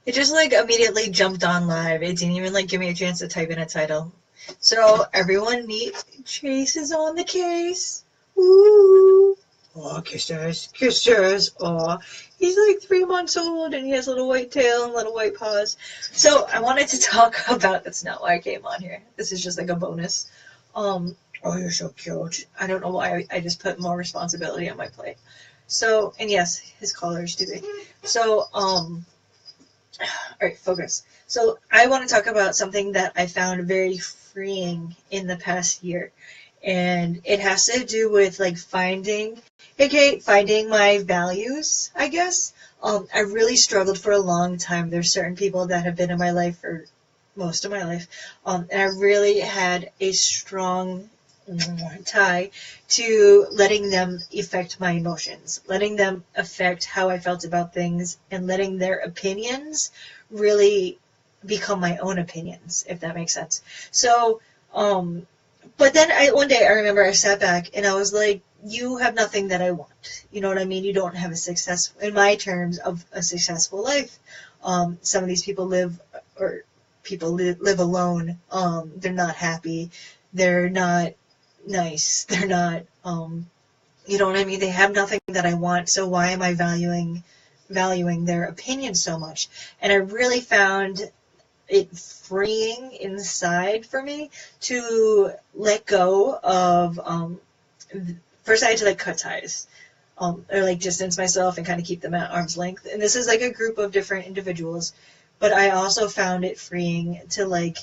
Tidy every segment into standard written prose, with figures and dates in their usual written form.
It just like immediately jumped on live. It didn't even like give me a chance to type in a title. So everyone meet Chase is on the case. Woo! Oh, kisses, kisses. Oh, he's like 3 months old and he has a little white tail and little white paws. So I wanted to talk about. That's not why I came on here. This is just like a bonus. Oh, you're so cute. I don't know why I just put more responsibility on my plate. So, and yes, his collar's too big. So, all right, focus. So I want to talk about something that I found very freeing in the past year, and it has to do with like finding my values, I guess. I really struggled for a long time. There's certain people that have been in my life for most of my life, and I really had a strong tie to letting them affect my emotions, letting them affect how I felt about things, and letting their opinions really become my own opinions, if that makes sense. So, but then one day I remember I sat back and I was like, you have nothing that I want. You know what I mean? You don't have a successful, in my terms of a successful life. Some of these people live alone. They're not happy. They're not nice. They're not, you know what I mean? They have nothing that I want. So why am I valuing their opinion so much? And I really found it freeing inside for me to let go of, first I had to like cut ties, or like distance myself and kind of keep them at arm's length. And this is like a group of different individuals, but I also found it freeing to like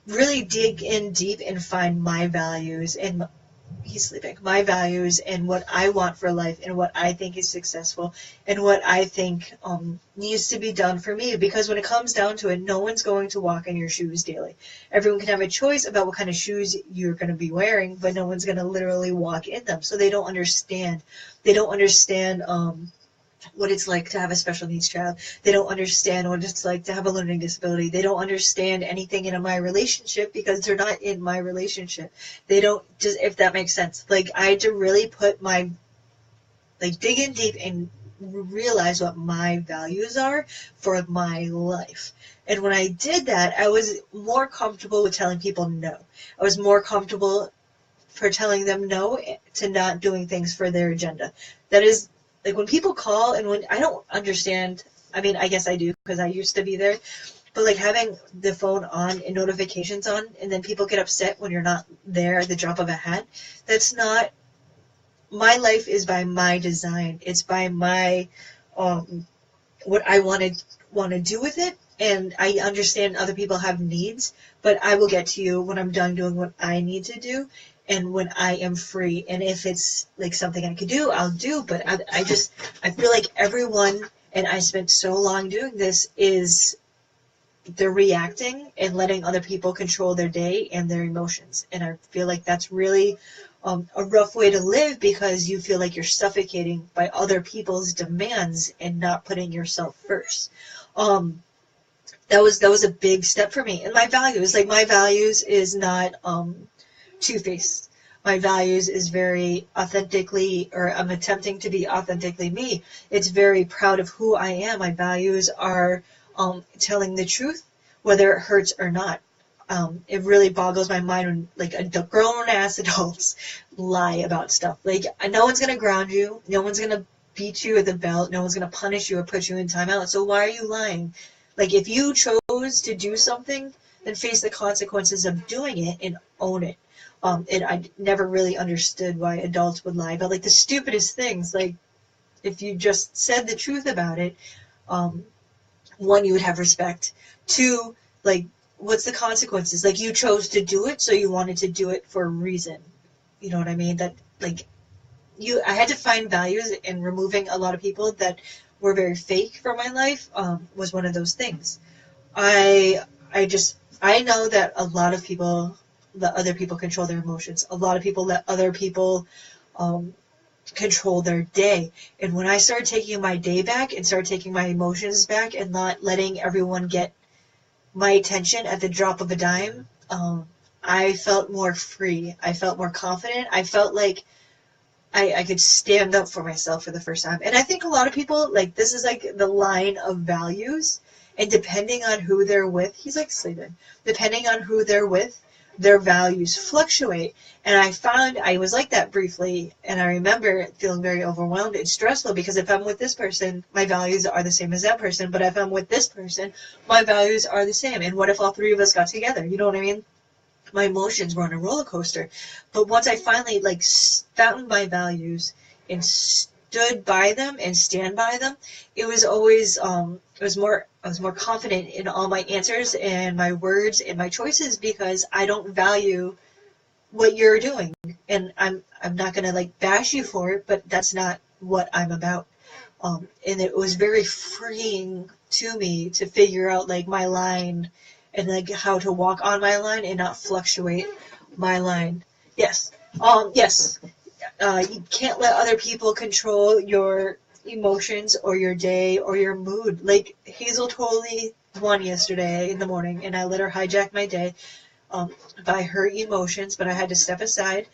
really dig in deep and find my values and he's sleeping. My values and what I want for life and what I think is successful and what I think needs to be done for me. Because when it comes down to it, no one's going to walk in your shoes daily. Everyone can have a choice about what kind of shoes you're going to be wearing, but no one's going to literally walk in them. So they don't understand. They don't understand what it's like to have a special needs child. They don't understand what it's like to have a learning disability. They don't understand anything in my relationship because they're not in my relationship. They don't, just if that makes sense. Like I had to really put my, like dig in deep and realize what my values are for my life. And when I did that, I was more comfortable with telling people no. I was more comfortable for telling them no to not doing things for their agenda. That is, like when people call and when I don't understand, I mean, I guess I do because I used to be there, but like having the phone on and notifications on and then people get upset when you're not there at the drop of a hat, that's not, my life is by my design. It's by my, um, what I want to do with it. And I understand other people have needs, but I will get to you when I'm done doing what I need to do and when I am free. And if it's like something I could do, I'll do. But I feel like everyone, and I spent so long doing this, is they're reacting and letting other people control their day and their emotions. And I feel like that's really a rough way to live because you feel like you're suffocating by other people's demands and not putting yourself first. Um, that was a big step for me. And my values is not two-faced. My values is very authentically, or I'm attempting to be authentically me. It's very proud of who I am. My values are telling the truth, whether it hurts or not. It really boggles my mind when like grown ass adults lie about stuff. Like no one's gonna ground you, no one's gonna beat you with a belt, no one's gonna punish you or put you in timeout. So why are you lying? Like if you chose to do something, then face the consequences of doing it and own it. And I never really understood why adults would lie about like the stupidest things. Like if you just said the truth about it, um, one, you would have respect. Two, like what's the consequences? Like you chose to do it, so you wanted to do it for a reason. You know what I mean? That like I had to find values in removing a lot of people that were very fake from my life. Was one of those things. I I know that a lot of people let other people control their emotions. A lot of people let other people um, control their day. And when I started taking my day back and started taking my emotions back and not letting everyone get my attention at the drop of a dime, I felt more free. I felt more confident. I felt like I could stand up for myself for the first time. And I think a lot of people, like, this is like the line of values. And depending on who they're with, he's like sleeping. Depending on who they're with, their values fluctuate. And I found I was like that briefly. And I remember feeling very overwhelmed and stressful because if I'm with this person, my values are the same as that person. But if I'm with this person, my values are the same. And what if all three of us got together? You know what I mean? My emotions were on a roller coaster. But once I finally like found my values and stood by them and stand by them, it was always I was more confident in all my answers and my words and my choices because I don't value what you're doing. And I'm not gonna like bash you for it, but that's not what I'm about. And it was very freeing to me to figure out like my line and like how to walk on my line and not fluctuate my line. Yes. Yes. You can't let other people control your emotions or your day or your mood. Like Hazel totally won yesterday in the morning, and I let her hijack my day by her emotions. But I had to step aside.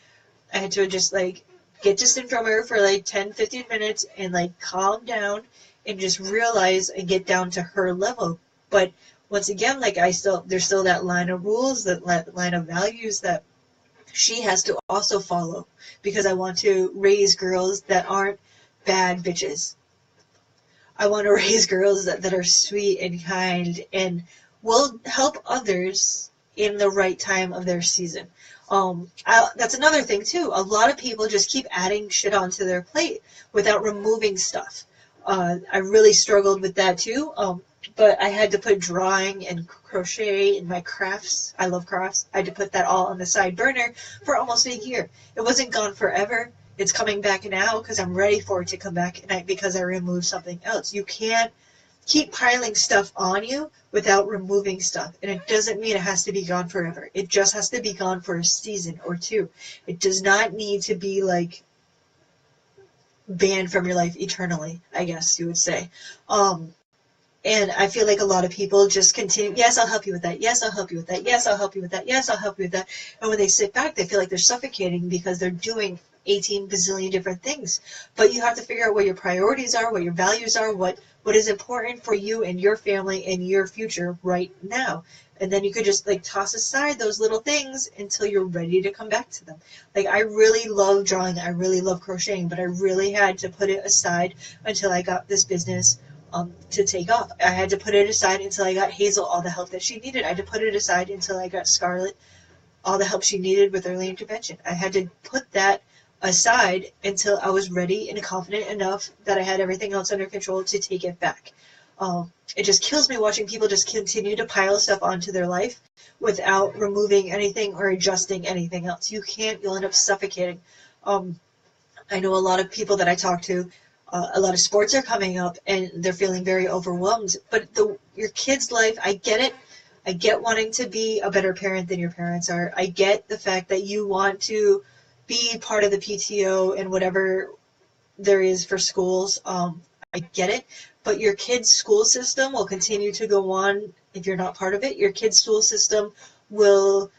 I had to just like get distant from her for like 10, 15 minutes and like calm down and just realize and get down to her level. But once again, like there's still that line of rules, that line of values that she has to also follow because I want to raise girls that aren't bad bitches. I want to raise girls that are sweet and kind and will help others in the right time of their season. That's another thing too. A lot of people just keep adding shit onto their plate without removing stuff. I really struggled with that too. But I had to put drawing and crochet in my crafts. I love crafts. I had to put that all on the side burner for almost a year. It wasn't gone forever. It's coming back now because I'm ready for it to come back because I removed something else. You can't keep piling stuff on you without removing stuff. And it doesn't mean it has to be gone forever. It just has to be gone for a season or two. It does not need to be like banned from your life eternally, I guess you would say. And I feel like a lot of people just continue, yes, I'll help you with that. Yes, I'll help you with that. Yes, I'll help you with that. Yes, I'll help you with that. And when they sit back, they feel like they're suffocating because they're doing 18 bazillion different things. But you have to figure out what your priorities are, what your values are, what is important for you and your family and your future right now. And then you could just like toss aside those little things until you're ready to come back to them. Like I really love drawing, I really love crocheting, but I really had to put it aside until I got this business to take off. I had to put it aside until I got Hazel all the help that she needed. I had to put it aside until I got Scarlett all the help she needed with early intervention. I had to put that aside until I was ready and confident enough that I had everything else under control to take it back. It just kills me watching people just continue to pile stuff onto their life without removing anything or adjusting anything else. You can't, you'll end up suffocating. I know a lot of people that I talk to, a lot of sports are coming up and they're feeling very overwhelmed. But your kid's life, I get it. I get wanting to be a better parent than your parents are. I get the fact that you want to be part of the PTO and whatever there is for schools. I get it. But your kid's school system will continue to go on if you're not part of it. Your kid's school system will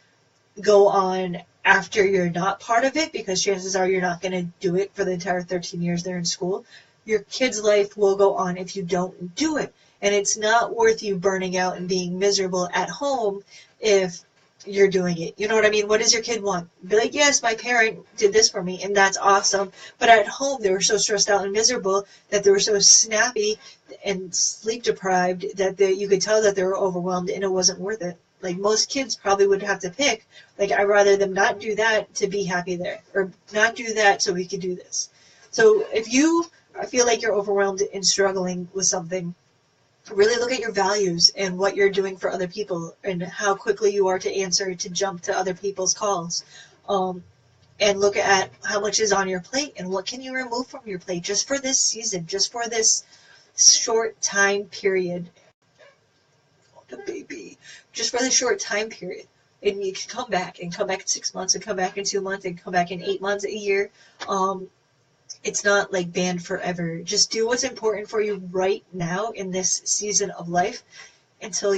go on after you're not part of it because chances are you're not going to do it for the entire 13 years they're in school. Your kid's life will go on if you don't do it. And it's not worth you burning out and being miserable at home if you're doing it. You know what I mean? What does your kid want? Be like, yes, my parent did this for me, and that's awesome. But at home, they were so stressed out and miserable that they were so snappy and sleep deprived that you could tell that they were overwhelmed, and it wasn't worth it. Like most kids probably would have to pick, like I'd rather them not do that to be happy there, or not do that so we could do this. So if you feel like you're overwhelmed and struggling with something, really look at your values and what you're doing for other people and how quickly you are to answer, to jump to other people's calls. And look at how much is on your plate and what can you remove from your plate just for this season, just for this short time period. The baby, just for the short time period. And you can come back in 6 months and come back in 2 months and come back in 8 months, a year. It's not like banned forever. Just do what's important for you right now in this season of life until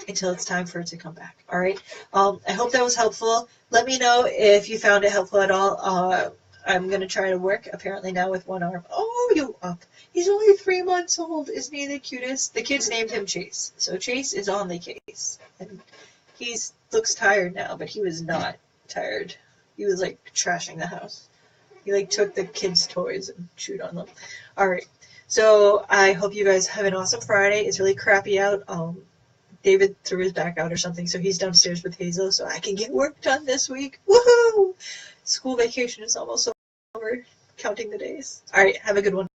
it's time for it to come back. All right. I hope that was helpful. Let me know if you found it helpful at all. I'm going to try to work, apparently now with one arm. Oh, you up. He's only 3 months old. Isn't he the cutest? The kids named him Chase. So Chase is on the case. And he looks tired now, but he was not tired. He was like trashing the house. He like took the kids' toys and chewed on them. All right. So I hope you guys have an awesome Friday. It's really crappy out. David threw his back out or something, so he's downstairs with Hazel, so I can get work done this week. Woohoo! School vacation is almost over. Counting the days. All right. Have a good one.